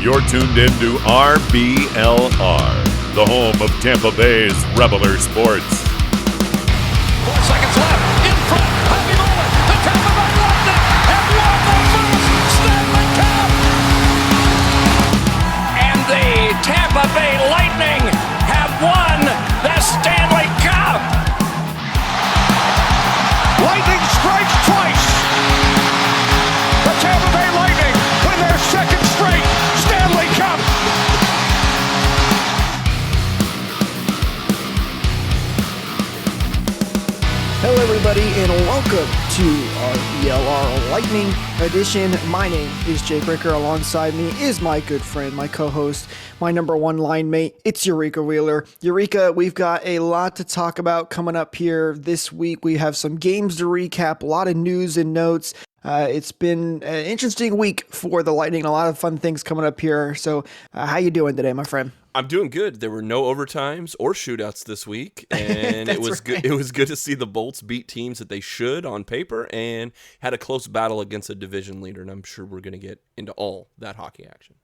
You're tuned in to RBLR, the home of Tampa Bay's Reveler Sports. 4 seconds left. In front. Happy moment. The Tampa Bay Lightning have won the first Stanley Cup. And the Tampa Bay Lightning have won the Stanley Cup. Lightning strikes twice. The Tampa Bay Lightning win their second straight Stanley Cup. Hello everybody and welcome to RBLR Lightning Edition. My name is Jake Yurika. Alongside me is my good friend, my co-host, my number one line mate. It's Yurika Wheeler. Yurika, we've got a lot to talk about coming up here this week. We have some games to recap, a lot of news and notes. It's been an interesting week for the Lightning. A lot of fun things coming up here. So how you doing today, my friend? I'm doing good. There were no overtimes or shootouts this week, and it was right. good. It was good to see the Bolts beat teams that they should on paper, and had a close battle against a division leader. And I'm sure we're going to get into all that hockey action.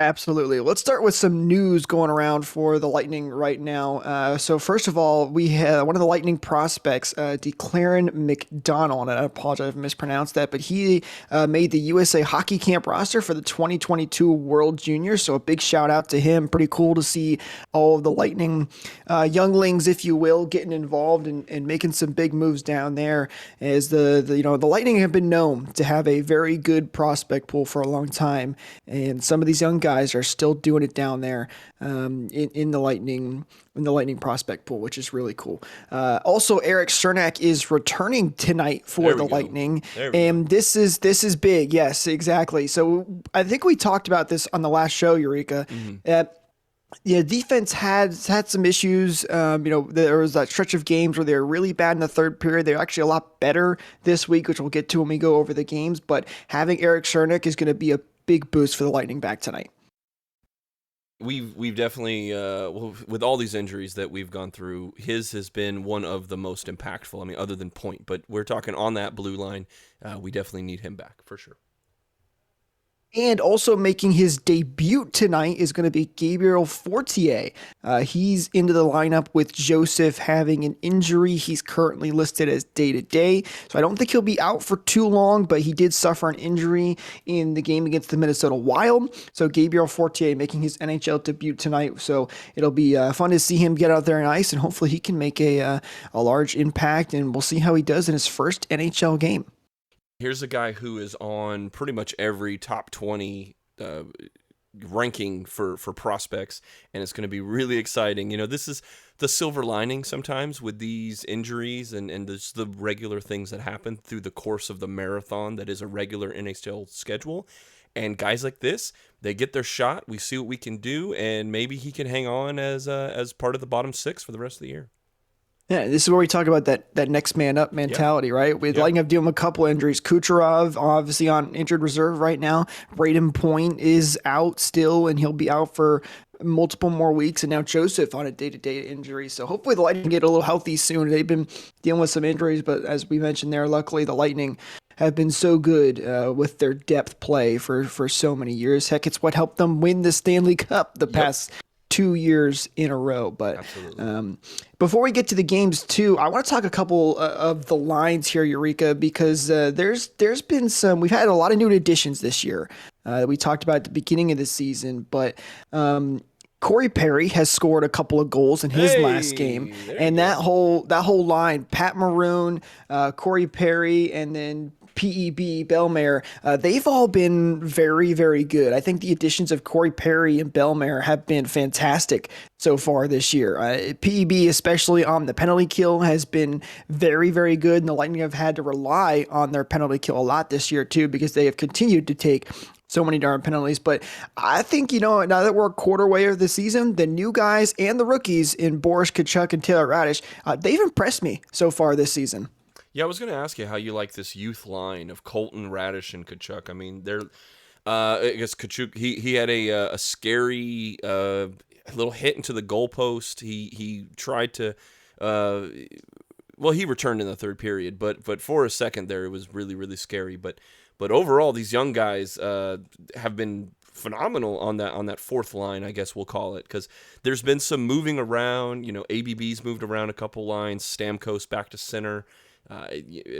Absolutely. Let's start with some news going around for the Lightning right now. So first of all, we have one of the Lightning prospects, Declaren McDonald. And I apologize if I mispronounced that, but he made the USA Hockey Camp roster for the 2022 World Juniors. So a big shout out to him. Pretty cool to see all of the Lightning younglings, if you will, getting involved and making some big moves down there. As the Lightning have been known to have a very good prospect pool for a long time, and some of these young guys are still doing it down there in the Lightning prospect pool, which is really cool. Also, Eric Cernak is returning tonight for the Lightning, and this is big. Yes, exactly. So I think we talked about this on the last show, Yurika. Defense had some issues. There was that stretch of games where they were really bad in the third period. They're actually a lot better this week, which we'll get to when we go over the games. But having Eric Cernak is going to be a big boost for the Lightning back tonight. We've definitely with all these injuries that we've gone through, his has been one of the most impactful. I mean, other than Point, but we're talking on that blue line. We definitely need him back for sure. And also making his debut tonight is going to be Gabriel Fortier. He's into the lineup with Joseph having an injury. He's currently listed as day-to-day, so I don't think he'll be out for too long, but he did suffer an injury in the game against the Minnesota Wild. So Gabriel Fortier making his NHL debut tonight, so it'll be fun to see him get out there on ice, and hopefully he can make a large impact, and we'll see how he does in his first NHL game. Here's a guy who is on pretty much every top 20 ranking for prospects, and it's going to be really exciting. This is the silver lining sometimes with these injuries and there's the regular things that happen through the course of the marathon that is a regular NHL schedule. And guys like this, they get their shot. We see what we can do, and maybe he can hang on as part of the bottom six for the rest of the year. Yeah, this is where we talk about that next man up mentality, right? With Lightning have dealing with a couple injuries. Kucherov, obviously on injured reserve right now. Braden Point is out still, and he'll be out for multiple more weeks. And now Joseph on a day-to-day injury. So hopefully the Lightning get a little healthy soon. They've been dealing with some injuries, but as we mentioned there, luckily the Lightning have been so good with their depth play for so many years. Heck, it's what helped them win the Stanley Cup the past 2 years in a row. But before we get to the games too, I want to talk a couple of the lines here, Yurika, because there's been we've had a lot of new additions this year that we talked about at the beginning of the season, but Corey Perry has scored a couple of goals in his last game, and that whole line, Pat Maroon, Corey Perry, and then PEB, Bellemare, they've all been very, very good. I think the additions of Corey Perry and Bellemare have been fantastic so far this year. PEB, especially on the penalty kill, has been very, very good, and the Lightning have had to rely on their penalty kill a lot this year too, because they have continued to take so many darn penalties. But I think, now that we're a quarter way of the season, the new guys and the rookies in Boris Tkachuk and Taylor Radish, they've impressed me so far this season. Yeah, I was going to ask you how you like this youth line of Colton, Radish, and Tkachuk. I mean, I guess Tkachuk, he had a scary little hit into the goalpost. He tried to, he returned in the third period, but for a second there, it was really, really scary. But overall, these young guys have been phenomenal on that fourth line, I guess we'll call it, because there's been some moving around. ABB's moved around a couple lines, Stamkos back to center,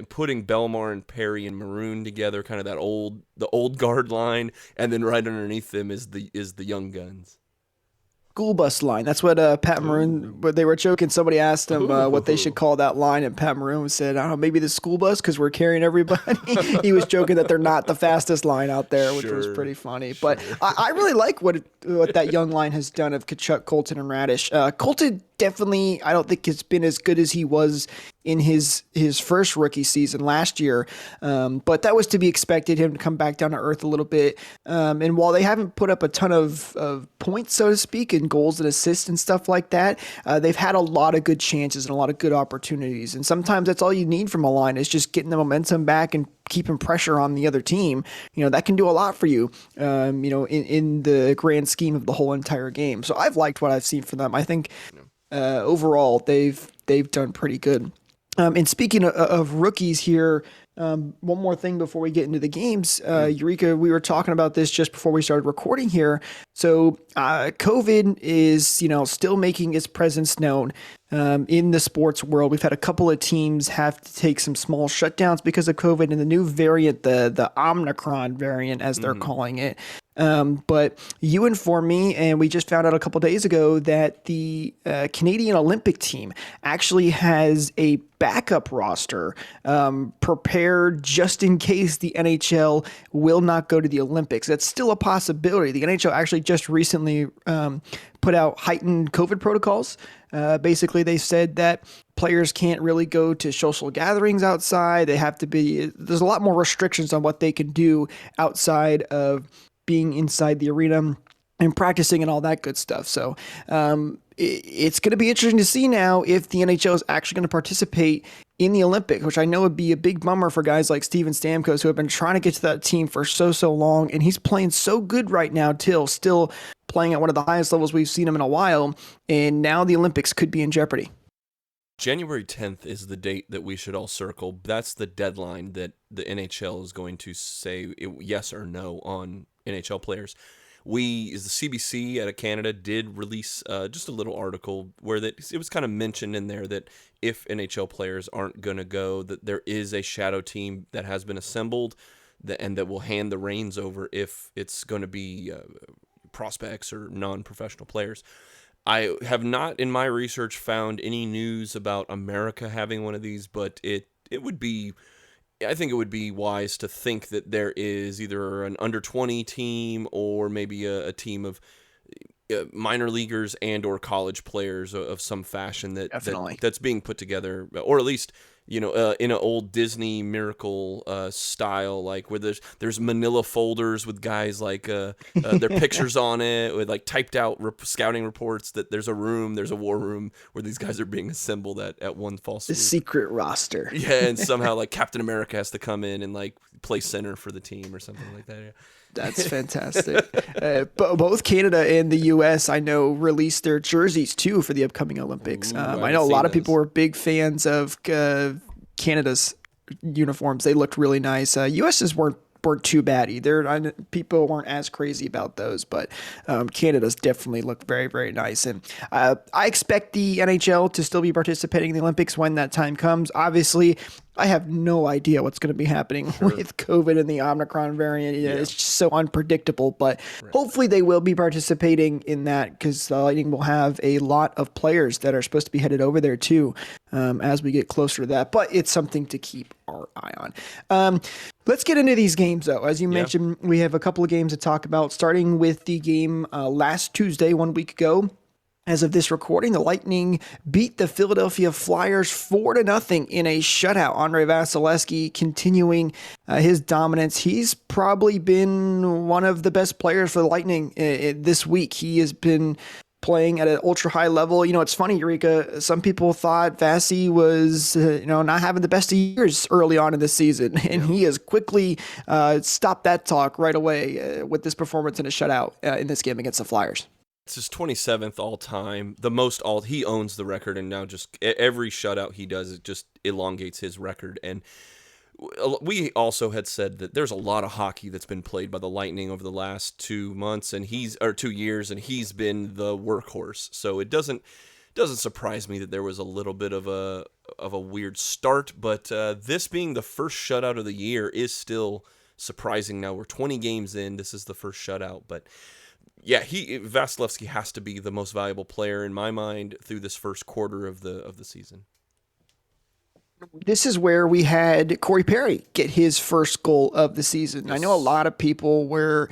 putting Belmar and Perry and Maroon together, kind of the old guard line, and then right underneath them is the young guns. School bus line. That's what Pat Maroon, but they were joking. Somebody asked him what they should call that line, and Pat Maroon said, I don't know, maybe the school bus because we're carrying everybody. He was joking that they're not the fastest line out there, which was pretty funny. Sure. But I really like what that young line has done of Tkachuk, Colton, and Radish. Colton definitely, I don't think has been as good as he was in his first rookie season last year. But that was to be expected, him to come back down to earth a little bit. And while they haven't put up a ton of points, so to speak, and goals and assists and stuff like that, they've had a lot of good chances and a lot of good opportunities. And sometimes that's all you need from a line is just getting the momentum back and keeping pressure on the other team. That can do a lot for you, in the grand scheme of the whole entire game. So I've liked what I've seen from them. I think overall they've done pretty good. And speaking of rookies here, one more thing before we get into the games. Yurika, we were talking about this just before we started recording here. So COVID is, still making its presence known in the sports world. We've had a couple of teams have to take some small shutdowns because of COVID and the new variant, the Omicron variant, as they're calling it. But you informed me, and we just found out a couple days ago that the Canadian Olympic team actually has a backup roster prepared just in case the NHL will not go to the Olympics. That's still a possibility. The NHL actually just recently put out heightened COVID protocols. Basically, they said that players can't really go to social gatherings outside. There's a lot more restrictions on what they can do outside of being inside the arena and practicing and all that good stuff. So it's going to be interesting to see now if the NHL is actually going to participate in the Olympics, which I know would be a big bummer for guys like Steven Stamkos, who have been trying to get to that team for so long. And he's playing so good right now, still playing at one of the highest levels we've seen him in a while. And now the Olympics could be in jeopardy. January 10th is the date that we should all circle. That's the deadline that the NHL is going to say yes or no on NHL players. The CBC out of Canada did release just a little article where it was kind of mentioned in there that if NHL players aren't going to go, that there is a shadow team that has been assembled and that will hand the reins over if it's going to be prospects or non-professional players. I have not, in my research, found any news about America having one of these, but I think it would be wise to think that there is either an under-20 team or maybe a team of minor leaguers and or college players of some fashion that's being put together, or at least in an old Disney Miracle style, like where there's manila folders with guys like their pictures on it with like typed out scouting reports that there's a war room where these guys are being assembled at one false swoop. The secret roster. Yeah, and somehow like Captain America has to come in and like play center for the team or something like that. Yeah. That's fantastic. Both Canada and the U.S., I know, released their jerseys, too, for the upcoming Olympics. I know a lot of people were big fans of Canada's uniforms. They looked really nice. U.S.'s weren't too bad either. People weren't as crazy about those, but Canada's definitely looked very, very nice. And I expect the NHL to still be participating in the Olympics when that time comes. Obviously, I have no idea what's going to be happening with COVID and the Omicron variant. It's just so unpredictable, but hopefully they will be participating in that because the Lightning will have a lot of players that are supposed to be headed over there too as we get closer to that. But it's something to keep our eye on. Let's get into these games, though. As you mentioned, we have a couple of games to talk about, starting with the game last Tuesday, 1 week ago. As of this recording, the Lightning beat the Philadelphia Flyers 4-0 in a shutout. Andrei Vasilevskiy continuing his dominance. He's probably been one of the best players for the Lightning this week. He has been playing at an ultra high level. It's funny, Yurika, some people thought Vasy was, not having the best of years early on in the season. And he has quickly stopped that talk right away with this performance in a shutout in this game against the Flyers. It's his 27th all time, he owns the record, and now just every shutout he does, it just elongates his record. And we also had said that there's a lot of hockey that's been played by the Lightning over the last 2 months, and 2 years, and he's been the workhorse. So it doesn't surprise me that there was a little bit of a weird start, but this being the first shutout of the year is still surprising. Now we're 20 games in. This is the first shutout, but yeah, Vasilevsky has to be the most valuable player in my mind through this first quarter of the season. This is where we had Corey Perry get his first goal of the season. Yes. I know a lot of people were,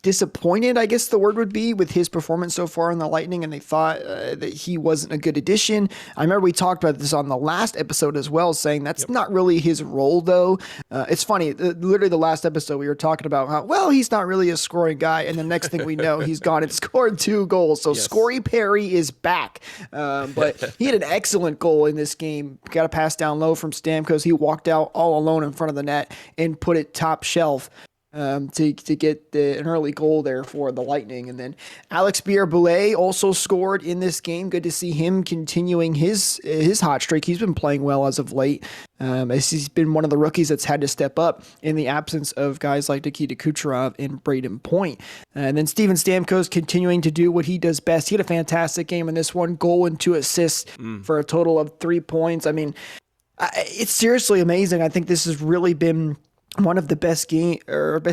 disappointed, I guess the word would be, with his performance so far in the Lightning, and they thought that he wasn't a good addition. I remember we talked about this on the last episode as well, saying that's not really his role, though. It's funny, literally the last episode we were talking about how, well, he's not really a scoring guy, and the next thing we know, he's gone and scored 2 goals. So Corey Perry is back. But he had an excellent goal in this game. Got a pass down low from Stamkos. He walked out all alone in front of the net and put it top shelf. To get an early goal there for the Lightning. And then Alex Bier-Boulet also scored in this game. Good to see him continuing his hot streak. He's been playing well as of late. As he's been one of the rookies that's had to step up in the absence of guys like Nikita Kucherov and Braden Point. And then Steven Stamkos continuing to do what he does best. He had a fantastic game in this one, goal and 2 assists for a total of 3 points. I mean, it's seriously amazing. I think this has really been one of the best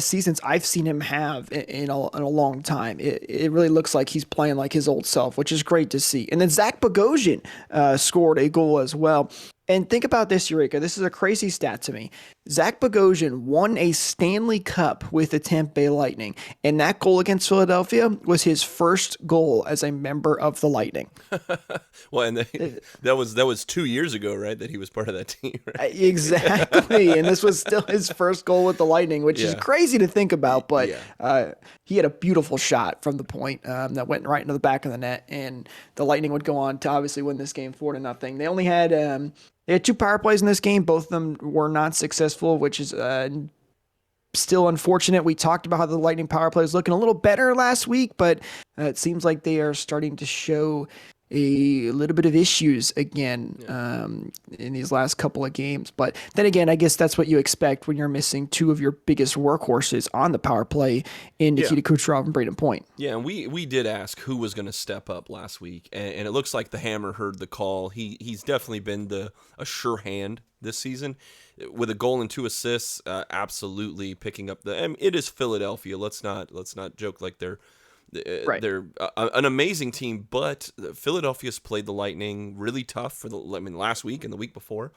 seasons I've seen him have in a long time. It really looks like he's playing like his old self, which is great to see. And then Zach Bogosian scored a goal as well. And think about this, Yurika. This is a crazy stat to me. Zach Bogosian won a Stanley Cup with the Tampa Bay Lightning, and that goal against Philadelphia was his first goal as a member of the Lightning. Well, and that was 2 years ago, right? That he was part of that team. Right? Exactly, and this was still his first goal with the Lightning, which is crazy to think about. But he had a beautiful shot from the point that went right into the back of the net, and the Lightning would go on to obviously win this game 4-0. They only had they had 2 power plays in this game. Both of them were not successful, which is still unfortunate. We talked about how the Lightning power play is looking a little better last week, but it seems like they are starting to show a little bit of issues again in these last couple of games. But then again, I guess that's what you expect when you're missing 2 of your biggest workhorses on the power play in Nikita Kucherov and Braden Point. Yeah, and we did ask who was going to step up last week, and it looks like the Hammer heard the call. He's definitely been a sure hand this season with a goal and 2 assists. Absolutely picking up it is Philadelphia. Let's not joke like they're an amazing team, but Philadelphia's played the Lightning really tough last week and the week before.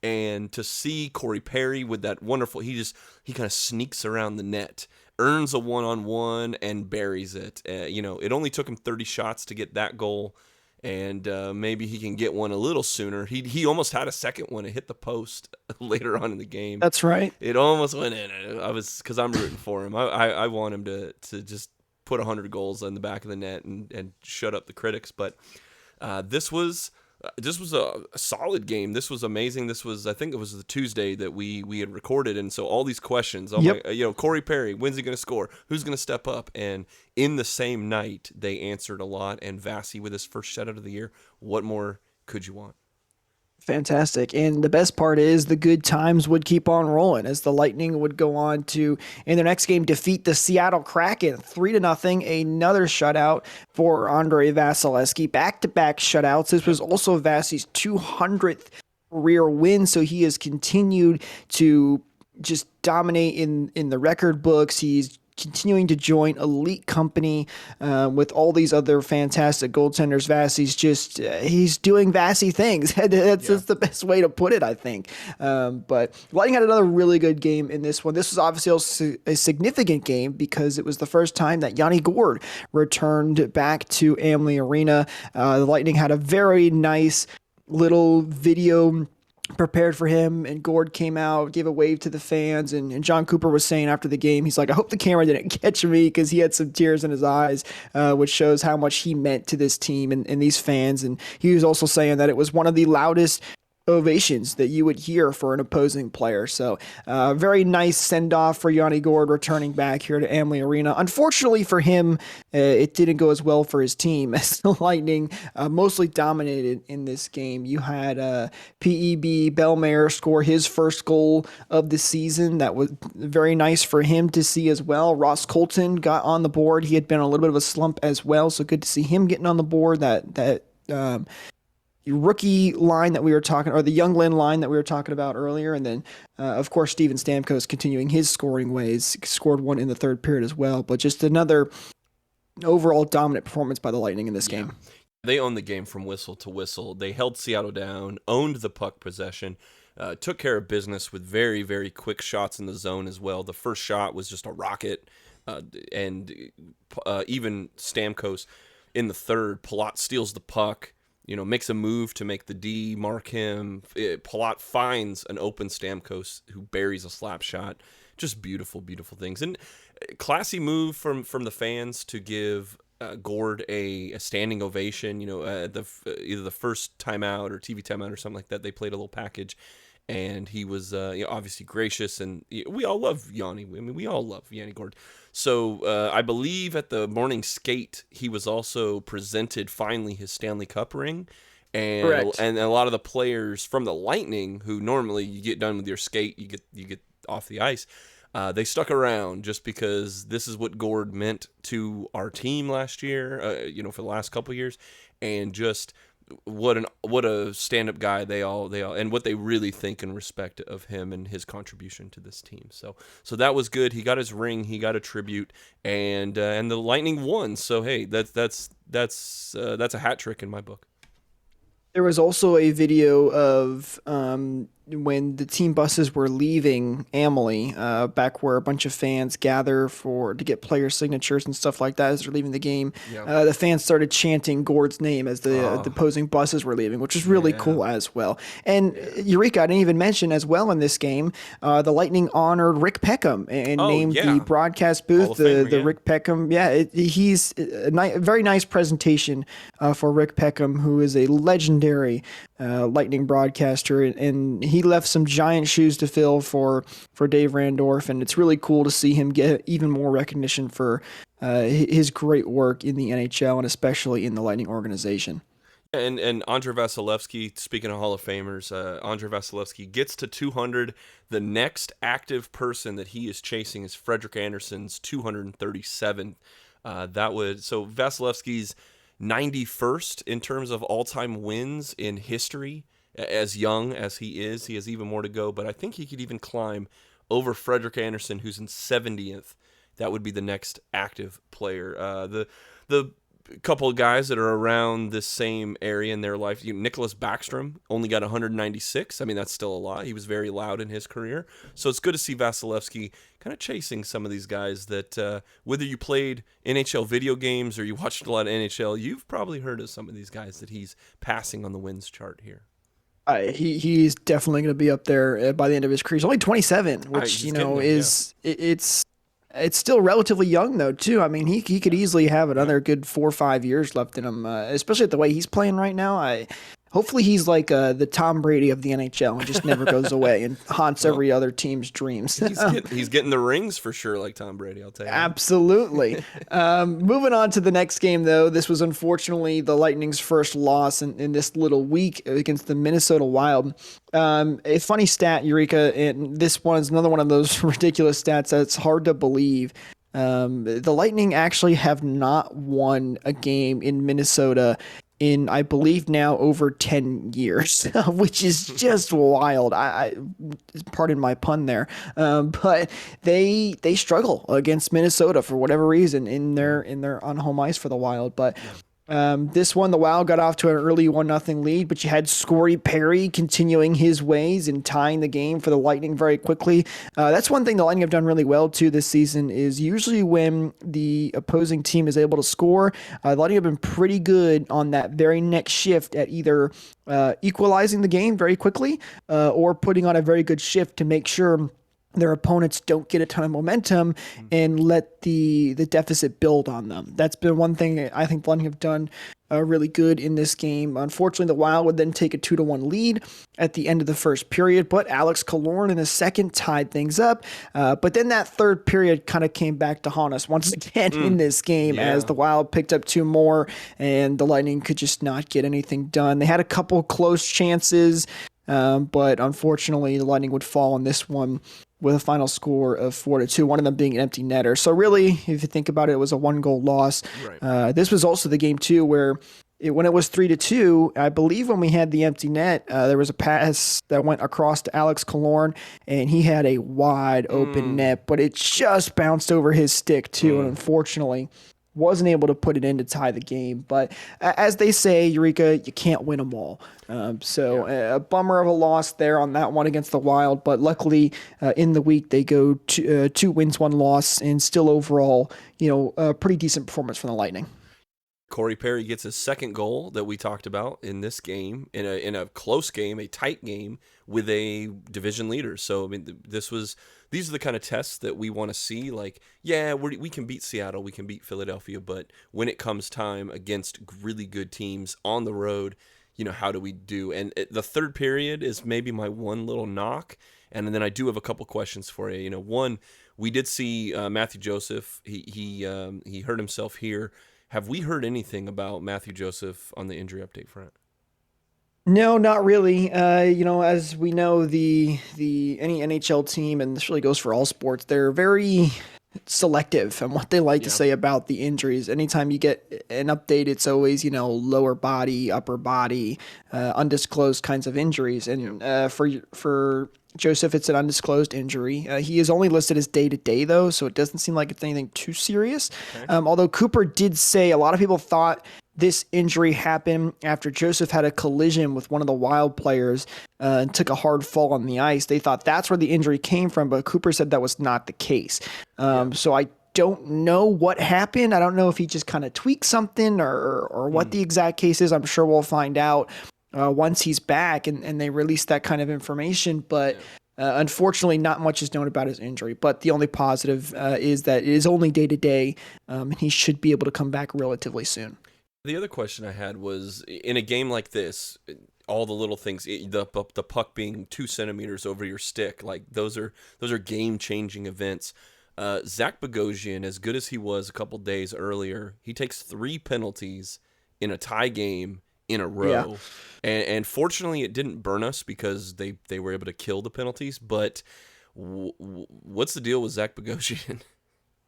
And to see Corey Perry with that wonderful, he kind of sneaks around the net, earns a 1-on-1 and buries it. It only took him 30 shots to get that goal, and maybe he can get one a little sooner. He almost had a second one. It hit the post later on in the game. That's right. It almost went in. Because I'm rooting for him. I want him to just put 100 goals in the back of the net and shut up the critics. But this was a solid game. This was amazing. I think it was the Tuesday that we had recorded, and so all these questions. Corey Perry, when's he going to score? Who's going to step up? And in the same night, they answered a lot. And Vasy with his first shutout of the year. What more could you want? Fantastic. And the best part is the good times would keep on rolling as the Lightning would go on to, in their next game, defeat the Seattle Kraken 3-0. Another shutout for Andrei Vasilevsky. Back-to-back shutouts. This was also Vasy's 200th career win, so he has continued to just dominate in the record books. He's continuing to join elite company with all these other fantastic goaltenders. Vasy's he's doing Vasy things. That's the best way to put it, I think. But Lightning had another really good game in this one. This was obviously also a significant game because it was the first time that Yanni Gourde returned back to Amalie Arena. The Lightning had a very nice little video prepared for him, and Gourde came out, gave a wave to the fans, and John Cooper was saying after the game, he's like, I hope the camera didn't catch me, because he had some tears in his eyes, which shows how much he meant to this team and these fans. And he was also saying that it was one of the loudest ovations that you would hear for an opposing player. So very nice send-off for Yanni Gourde returning back here to Amalie Arena. Unfortunately for him, it didn't go as well for his team as the Lightning mostly dominated in this game. You had PEB Bellmare score his first goal of the season. That was very nice for him to see as well. Ross Colton got on the board. He had been on a little bit of a slump as well, so good to see him getting on the board. That rookie line that we were talking, or the Younglin line that we were talking about earlier. And then, of course, Steven Stamkos continuing his scoring ways, scored one in the third period as well. But just another overall dominant performance by the Lightning in this game. They owned the game from whistle to whistle. They held Seattle down, owned the puck possession, took care of business with very, very quick shots in the zone as well. The first shot was just a rocket, and even Stamkos in the third, Palat steals the puck, makes a move to make the D mark him. Palat finds an open Stamkos who buries a slap shot. Just beautiful, beautiful things. And classy move from the fans to give Gourde a standing ovation. Either the first timeout or TV timeout or something like that, they played a little package. And he was obviously gracious, and we all love Yanni. I mean, we all love Yanni Gourde. So I believe at the morning skate, he was also presented finally his Stanley Cup ring, and a lot of the players from the Lightning, who normally you get done with your skate, you get off the ice, they stuck around just because this is what Gourde meant to our team last year. For the last couple of years, and just what a stand-up guy they all and what they really think and respect of him and his contribution to this team. So that was good. He got his ring, he got a tribute, and the Lightning won. So hey, that's a hat trick in my book. There was also a video of when the team buses were leaving Amalie, back where a bunch of fans gather to get player signatures and stuff like that as they're leaving the game. Yeah. The fans started chanting Gourde's name as the opposing buses were leaving, which was really cool as well. And Yurika, I didn't even mention as well in this game, the Lightning honored Rick Peckham and named the broadcast booth the Rick Peckham. Yeah, he's a very nice presentation for Rick Peckham, who is a legendary Lightning broadcaster, and he left some giant shoes to fill for Dave Randorf, and it's really cool to see him get even more recognition for his great work in the NHL and especially in the Lightning organization. And Andrei Vasilevsky, speaking of Hall of Famers, Andrei Vasilevsky gets to 200. The next active person that he is chasing is Frederik Andersen's 237. So Vasilevsky's 91st in terms of all-time wins in history. As young as he is, he has even more to go, but I think he could even climb over Frederik Andersen, who's in 70th. That would be the next active player. The couple of guys that are around this same area in their life, Nicholas Backstrom only got 196. I mean, that's still a lot. He was very loud in his career. So it's good to see Vasilevsky kind of chasing some of these guys that whether you played NHL video games or you watched a lot of NHL, you've probably heard of some of these guys that he's passing on the wins chart here. He's definitely going to be up there by the end of his career. He's only 27, which it's still relatively young though too. I mean, he could easily have another good 4 or 5 years left in him, especially at the way he's playing right now. Hopefully he's like the Tom Brady of the NHL and just never goes away and haunts every other team's dreams. He's getting the rings for sure, like Tom Brady, I'll tell you. Absolutely. Moving on to the next game, though. This was unfortunately the Lightning's first loss in this little week against the Minnesota Wild. A funny stat, Yurika, and this one is another one of those ridiculous stats that's hard to believe. The Lightning actually have not won a game in Minnesota in, I believe, now over 10 years, which is just wild. I pardon my pun there, but they struggle against Minnesota for whatever reason in their on home ice for the Wild. But this one, the Wild got off to an early 1-0 lead, but you had Scory Perry continuing his ways and tying the game for the Lightning very quickly. That's one thing the Lightning have done really well too this season, is usually when the opposing team is able to score, the Lightning have been pretty good on that very next shift at either equalizing the game very quickly or putting on a very good shift to make sure their opponents don't get a ton of momentum and let the deficit build on them. That's been one thing I think the Lightning have done really good in this game. Unfortunately, the Wild would then take a 2-1 lead at the end of the first period, but Alex Killorn in the second tied things up. But then that third period kind of came back to haunt us once again in this game as the Wild picked up 2 more and the Lightning could just not get anything done. They had a couple close chances, but unfortunately the Lightning would fall in this one with a final score of 4-2, one of them being an empty netter. So really, if you think about it, it was a 1-goal loss. Right. This was also the game too where when it was 3-2, I believe when we had the empty net, there was a pass that went across to Alex Killorn, and he had a wide open net, but it just bounced over his stick too, and unfortunately wasn't able to put it in to tie the game. But as they say, Yurika, you can't win them all. A bummer of a loss there on that one against the Wild. But luckily, in the week, they go 2 wins, 1 loss, and still overall, a pretty decent performance from the Lightning. Corey Perry gets his second goal that we talked about in this game, in a close game, a tight game with a division leader. So I mean, these are the kind of tests that we want to see. Like, we can beat Seattle, we can beat Philadelphia, but when it comes time against really good teams on the road, how do we do? And the third period is maybe my one little knock, and then I do have a couple questions for you. One, we did see Matthew Joseph. He hurt himself here. Have we heard anything about Matthew Joseph on the injury update front? No, not really. As we know, any NHL team, and this really goes for all sports, they're very selective on what they like to say about the injuries. Anytime you get an update, it's always, lower body, upper body, undisclosed kinds of injuries. And for Joseph, it's an undisclosed injury. He is only listed as day-to-day, though, so it doesn't seem like it's anything too serious. Okay. Although Cooper did say a lot of people thought this injury happened after Joseph had a collision with one of the Wild players and took a hard fall on the ice. They thought that's where the injury came from, but Cooper said that was not the case. So I don't know what happened. I don't know if he just kind of tweaked something or what the exact case is. I'm sure we'll find out once he's back and they release that kind of information. But unfortunately, not much is known about his injury. But the only positive is that it is only day-to-day, and he should be able to come back relatively soon. The other question I had was, in a game like this, all the little things, the puck being 2 centimeters over your stick, like those are game-changing events. Zach Bogosian, as good as he was a couple days earlier, he takes 3 penalties in a tie game in a row. Yeah. And fortunately, it didn't burn us because they were able to kill the penalties. But what's the deal with Zach Bogosian?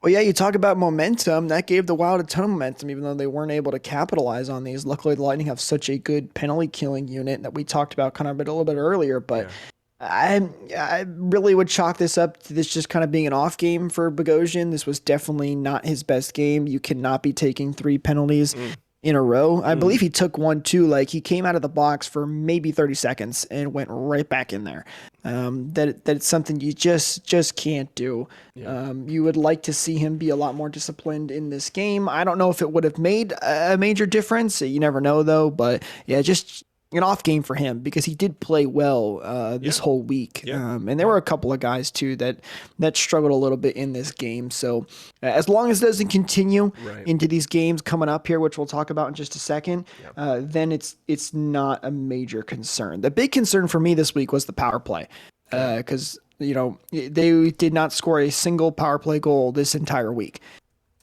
Well, yeah, you talk about momentum. That gave the Wild a ton of momentum, even though they weren't able to capitalize on these. Luckily, the Lightning have such a good penalty-killing unit that we talked about kind of a little bit earlier. But I really would chalk this up to this just kind of being an off game for Bogosian. This was definitely not his best game. You cannot be taking 3 penalties in a row. I believe he took one too. Like, he came out of the box for maybe 30 seconds and went right back in there. That's something you just can't do. Yeah. You would like to see him be a lot more disciplined in this game. I don't know if it would have made a major difference. You never know though, but yeah, just an off game for him because he did play well this whole week. Yeah. And there were a couple of guys too that struggled a little bit in this game. So as long as it doesn't continue into these games coming up here, which we'll talk about in just a second, then it's not a major concern. The big concern for me this week was the power play because they did not score a single power play goal this entire week.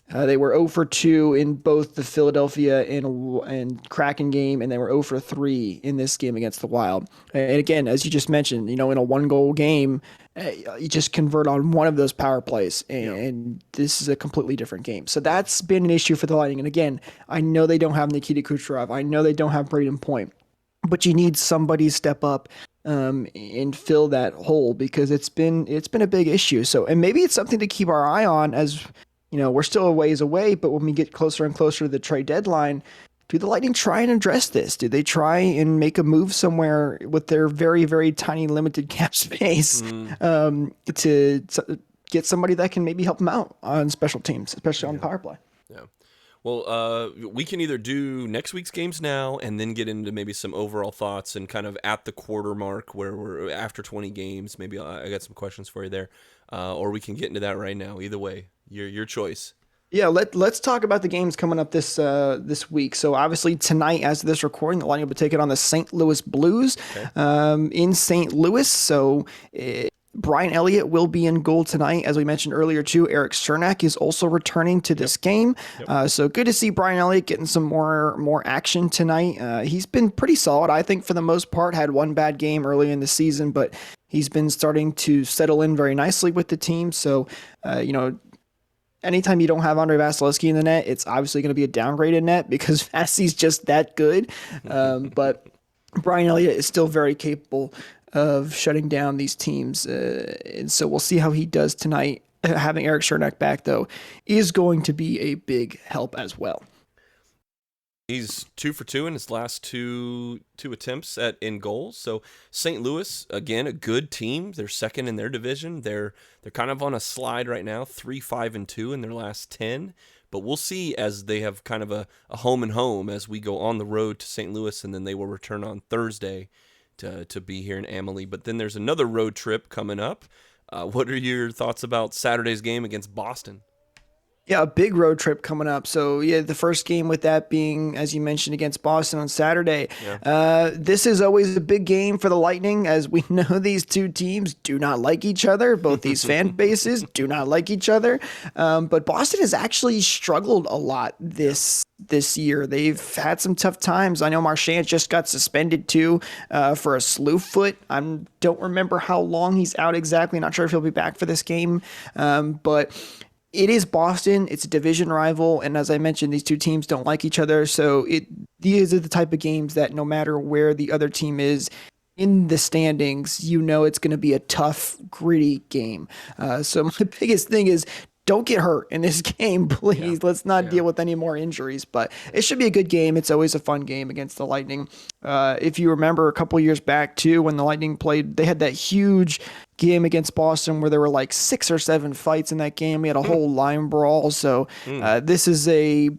They were 0 for 2 in both the Philadelphia and Kraken game, and they were 0 for 3 in this game against the Wild. And again, as you just mentioned, in a 1-goal game, you just convert on one of those power plays, and this is a completely different game. So that's been an issue for the Lightning. And again, I know they don't have Nikita Kucherov. I know they don't have Braden Point, but you need somebody to step up and fill that hole because it's been a big issue. So, and maybe it's something to keep our eye on as we're still a ways away, but when we get closer and closer to the trade deadline, do the Lightning try and address this? Do they try and make a move somewhere with their very, very tiny limited cap space to get somebody that can maybe help them out on special teams, especially on the power play? Yeah. Well, we can either do next week's games now and then get into maybe some overall thoughts and kind of at the quarter mark where we're after 20 games. Maybe I got some questions for you there, or we can get into that right now. Either way, your choice. Yeah, let's talk about the games coming up this week. So obviously tonight, as of this recording, the Lightning will be taking on the St. Louis Blues in St. Louis. So Brian Elliott will be in goal tonight, as we mentioned earlier too. Eric Cernak is also returning to this game. So good to see Brian Elliott getting some more action tonight. He's been pretty solid, I think, for the most part. Had one bad game early in the season, but he's been starting to settle in very nicely with the team. So anytime you don't have Andre Vasilevsky in the net, it's obviously going to be a downgraded net because Vasy's just that good. But Brian Elliott is still very capable of shutting down these teams. And so we'll see how he does tonight. Having Eric Cernak back, though, is going to be a big help as well. He's 2 for 2 in his last two attempts in goals. So St. Louis, again, a good team. They're second in their division. They're kind of on a slide right now, 3-5-2 in their last 10. But we'll see as they have kind of a home and home as we go on the road to St. Louis, and then they will return on Thursday to be here in Amalie. But then there's another road trip coming up. What are your thoughts about Saturday's game against Boston? Yeah, a big road trip coming up. So, yeah, the first game with that being, as you mentioned, against Boston on Saturday. This is always a big game for the Lightning, as we know these two teams do not like each other. Both these fan bases do not like each other. But Boston has actually struggled a lot this year. They've had some tough times. I know Marchand just got suspended, too, for a slew foot. I don't remember how long he's out exactly. Not sure if he'll be back for this game. But it is Boston. It's a division rival. And as I mentioned, these two teams don't like each other. So these are the type of games that no matter where the other team is in the standings, you know it's going to be a tough, gritty game. So my biggest thing is don't get hurt in this game, please. Let's not deal with any more injuries. But it should be a good game. It's always a fun game against the Lightning. If you remember a couple years back, too, when the Lightning played, they had that huge game against Boston where there were like 6 or 7 fights in that game. We had a whole line brawl. So this is a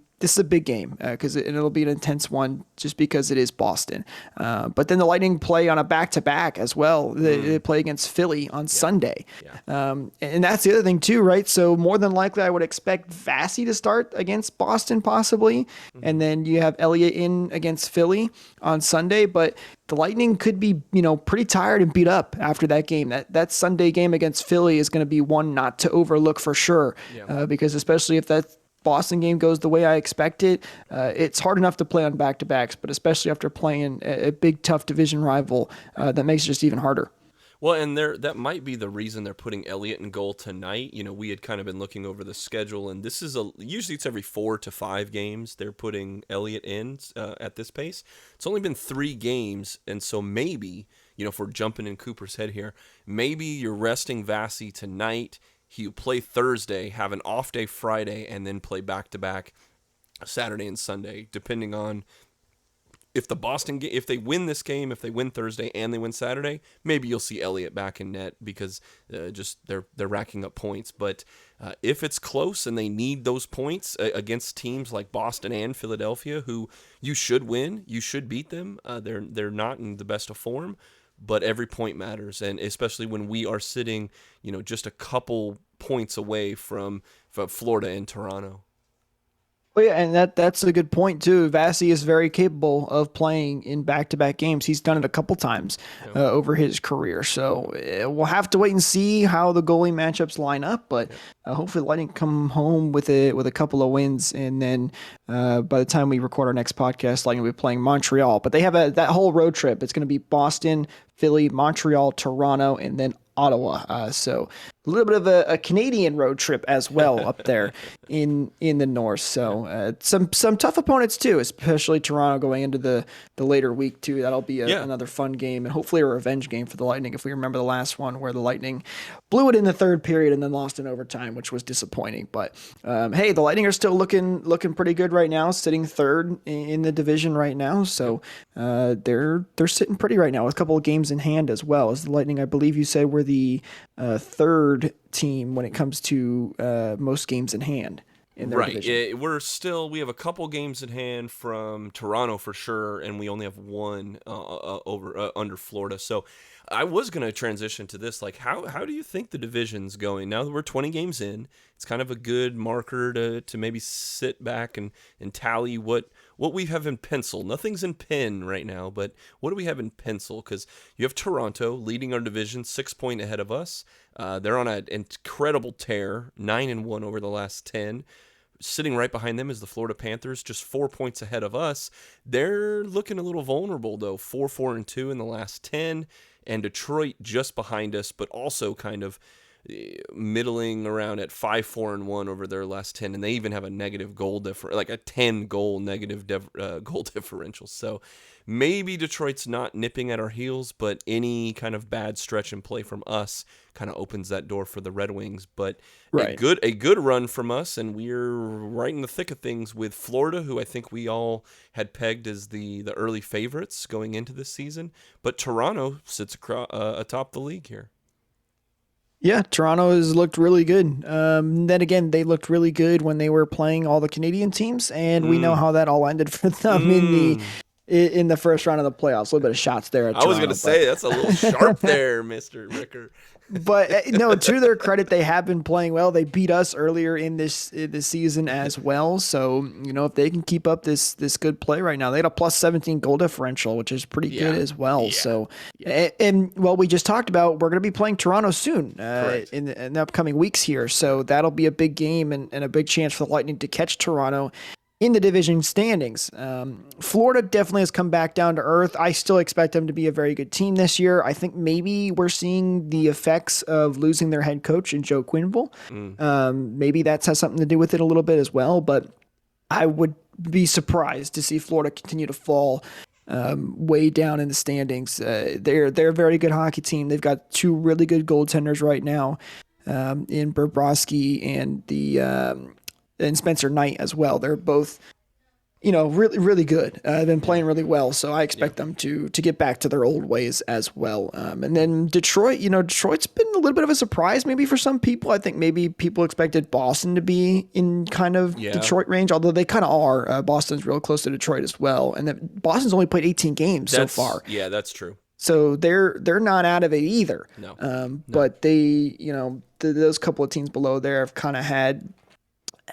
big game because it'll be an intense one just because it is Boston. But then the Lightning play on a back-to-back as well. They play against Philly on Sunday. And that's the other thing too, right? So more than likely I would expect Vasy to start against Boston possibly. And then you have Elliott in against Philly on Sunday. But the Lightning could be, pretty tired and beat up after that game. That Sunday game against Philly is going to be one not to overlook for sure. Because especially if that Boston game goes the way I expect it, it's hard enough to play on back-to-backs, but especially after playing a big, tough division rival, that makes it just even harder. Well, and that might be the reason they're putting Elliott in goal tonight. We had kind of been looking over the schedule, and this is usually it's every 4 to 5 games they're putting Elliott in at this pace. It's only been 3 games, and so maybe, if we're jumping in Cooper's head here, maybe you're resting Vasy tonight. You play Thursday, have an off day Friday, and then play back-to-back Saturday and Sunday, depending on if the Boston game, if they win this game, if they win Thursday and they win Saturday, maybe you'll see Elliott back in net because they're racking up points. But if it's close and they need those points against teams like Boston and Philadelphia, who you should win, you should beat them. They're not in the best of form. But every point matters, and especially when we are sitting, just a couple points away from Florida and Toronto. Well, yeah, and that's a good point too. Vasy is very capable of playing in back-to-back games. He's done it a couple times over his career. So we'll have to wait and see how the goalie matchups line up. But hopefully, the Lightning come home with a couple of wins, and then by the time we record our next podcast, Lightning will be playing Montreal. But they have that whole road trip. It's going to be Boston, Philly, Montreal, Toronto, and then Ottawa. So a little bit of a Canadian road trip as well up there in the north. So some tough opponents too, especially Toronto going into the later week too. That'll be another fun game and hopefully a revenge game for the Lightning. If we remember the last one where the Lightning blew it in the third period and then lost in overtime, which was disappointing. But hey, the Lightning are still looking pretty good right now, sitting third in the division right now. So they're sitting pretty right now with a couple of games in hand as well. As the Lightning, I believe you said, were the third team when it comes to most games in hand. in their division. We have a couple games in hand from Toronto for sure, and we only have one under Florida. So I was going to transition to this. Like, how do you think the division's going? Now that we're 20 games in, it's kind of a good marker to maybe sit back and tally what we have in pencil. Nothing's in pen right now, but what do we have in pencil? Because you have Toronto leading our division, 6 points ahead of us. They're on an incredible tear, 9-1 over the last 10. Sitting right behind them is the Florida Panthers, just 4 points ahead of us. They're looking a little vulnerable, though, 4-4-2 in the last 10. And Detroit just behind us, but also kind of middling around at 5-4-1 over their last 10, and they even have a negative goal like a 10-goal negative goal differential. So maybe Detroit's not nipping at our heels, but any kind of bad stretch and play from us kind of opens that door for the Red Wings. But a good run from us, and we're right in the thick of things with Florida, who I think we all had pegged as the early favorites going into this season. But Toronto sits atop the league here. Yeah, Toronto has looked really good. Then again, they looked really good when they were playing all the Canadian teams, and we know how that all ended for them in the first round of the playoffs. A little bit of shots there at Toronto. I was going to say, that's a little sharp there, Mr. Ricker. But no, to their credit, they have been playing well. They beat us earlier in this season as well. So, if they can keep up this good play right now, they had a plus 17 goal differential, which is pretty good as well. Yeah. So, and we just talked about, we're going to be playing Toronto soon in the upcoming weeks here. So that'll be a big game and a big chance for the Lightning to catch Toronto in the division standings. Florida definitely has come back down to earth. I still expect them to be a very good team this year. I think maybe we're seeing the effects of losing their head coach in Joe Quenneville. Maybe that has something to do with it a little bit as well, but I would be surprised to see Florida continue to fall way down in the standings. They're a very good hockey team. They've got two really good goaltenders right now in Bobrovsky and Spencer Knight as well. They're both, really, really good. They've been playing really well, so I expect them to get back to their old ways as well. And then Detroit, Detroit's been a little bit of a surprise maybe for some people. I think maybe people expected Boston to be in kind of Detroit range, although they kind of are. Boston's real close to Detroit as well. And then Boston's only played 18 games so far. Yeah, that's true. So they're not out of it either. No. But they, those couple of teams below there have kind of had,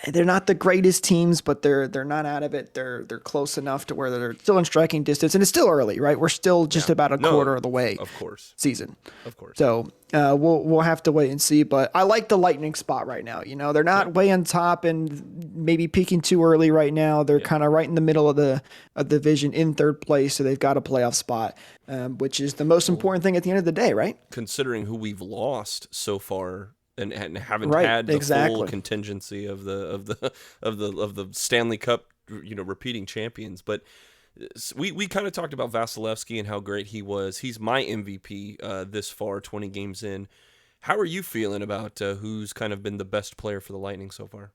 they're not the greatest teams, but they're not out of it. They're close enough to where they're still in striking distance, and it's still early, right? We're still just about a quarter of the way. Of course. Season. Of course. So we'll have to wait and see. But I like the Lightning spot right now. They're not way on top and maybe peaking too early right now. They're kind of right in the middle of the division in third place, so they've got a playoff spot, which is the most important thing at the end of the day, right? Considering who we've lost so far. And haven't had the full contingency of the Stanley Cup, repeating champions. But we kind of talked about Vasilevsky and how great he was. He's my MVP this far, 20 games in. How are you feeling about who's kind of been the best player for the Lightning so far?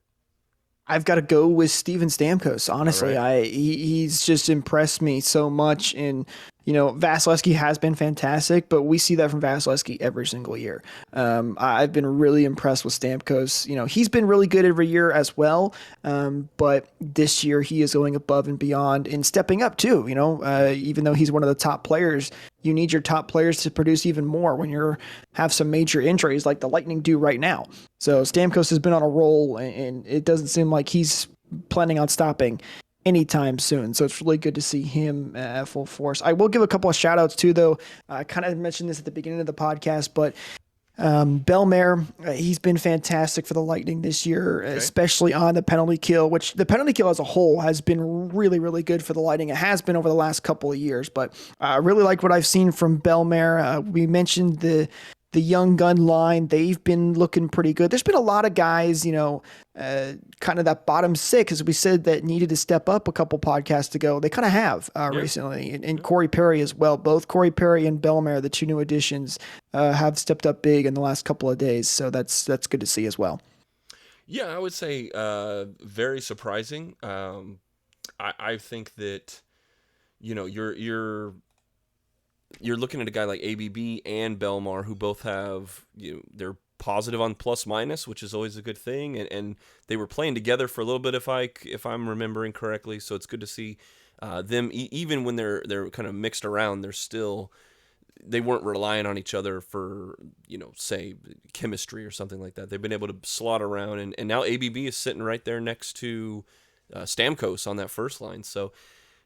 I've got to go with Steven Stamkos. Honestly, right. He's just impressed me so much. And Vasilevsky has been fantastic, but we see that from Vasilevsky every single year. I've been really impressed with Stamkos. He's been really good every year as well, but this year he is going above and beyond and stepping up too. Even though he's one of the top players, you need your top players to produce even more when you have some major injuries like the Lightning do right now. So Stamkos has been on a roll, and it doesn't seem like he's planning on stopping anytime soon. So it's really good to see him at full force. I will give a couple of shout outs too, though. I kind of mentioned this at the beginning of the podcast, but Bellemare, he's been fantastic for the Lightning this year, especially on the penalty kill, which the penalty kill as a whole has been really, really good for the Lightning. It has been over the last couple of years, but I really like what I've seen from Bellemare. We mentioned the young gun line. They've been looking pretty good. There's been a lot of guys, kind of that bottom six, as we said, that needed to step up a couple podcasts ago. They kind of have recently, and Corey Perry as well. Both Corey Perry and Bellemare, the two new additions, have stepped up big in the last couple of days. So that's good to see as well. Yeah, I would say very surprising. I think that you're looking at a guy like ABB and Bellemare, who both have they're positive on plus minus, which is always a good thing. And they were playing together for a little bit, if I'm remembering correctly. So it's good to see them, even when they're kind of mixed around, they weren't relying on each other for, say chemistry or something like that. They've been able to slot around, and now ABB is sitting right there next to Stamkos on that first line. So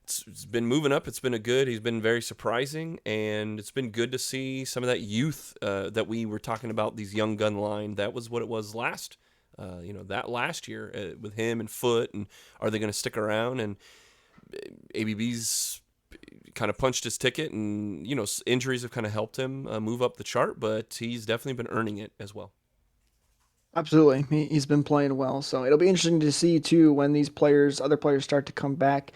it's been moving up. He's been very surprising, and it's been good to see some of that youth that we were talking about, these young gun line. That was what it was last year with him and Foot, and are they going to stick around? And ABB's kind of punched his ticket, and injuries have kind of helped him move up the chart, but he's definitely been earning it as well. Absolutely. He's been playing well. So it'll be interesting to see too when these other players start to come back.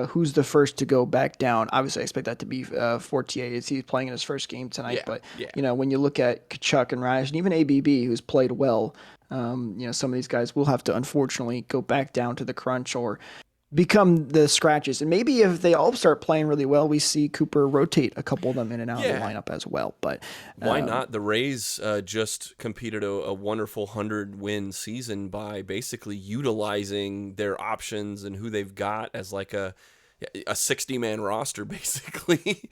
Who's the first to go back down? Obviously, I expect that to be Fortier, as he's playing in his first game tonight. But when you look at Kachuk and Raj, and even ABB, who's played well, some of these guys will have to unfortunately go back down to the crunch or become the scratches. And maybe if they all start playing really well, we see Cooper rotate a couple of them in and out of the lineup as well. But why not? The Rays just competed a wonderful 100-win season by basically utilizing their options and who they've got as like a 60-man roster, basically,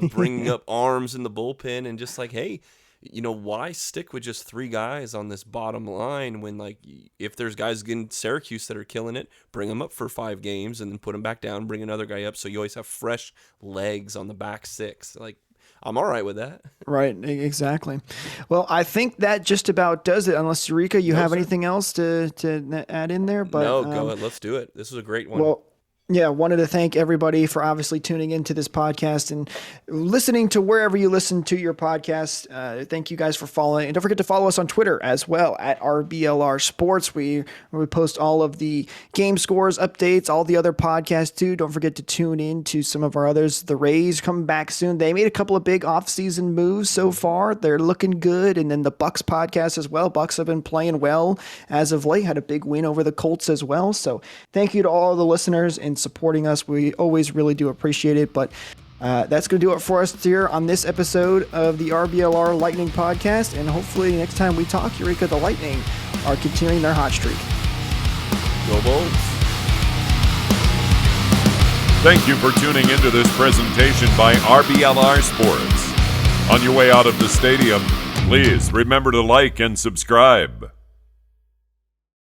bringing up arms in the bullpen and just like, hey, why stick with just 3 guys on this bottom line when, like, if there's guys in Syracuse that are killing it, bring them up for 5 games and then put them back down, bring another guy up, so you always have fresh legs on the back 6. Like, I'm all right with that. Right, exactly. Well, I think that just about does it, unless, Yurika, you have anything else to add in there? But no, go ahead. Let's do it. This was a great one. Well, yeah, wanted to thank everybody for obviously tuning into this podcast and listening to wherever you listen to your podcast. Thank you guys for following. And don't forget to follow us on Twitter as well, at RBLR Sports. We post all of the game scores, updates, all the other podcasts too. Don't forget to tune in to some of our others. The Rays coming back soon. They made a couple of big off-season moves so far. They're looking good. And then the Bucks podcast as well. Bucks have been playing well as of late. Had a big win over the Colts as well. So thank you to all the listeners and supporting us. We always really do appreciate it. But that's going to do it for us here on this episode of the RBLR Lightning Podcast. And hopefully next time we talk, Yurika, the Lightning are continuing their hot streak. Go Bulls. Thank you for tuning into this presentation by RBLR Sports. On your way out of the stadium, please remember to like and subscribe.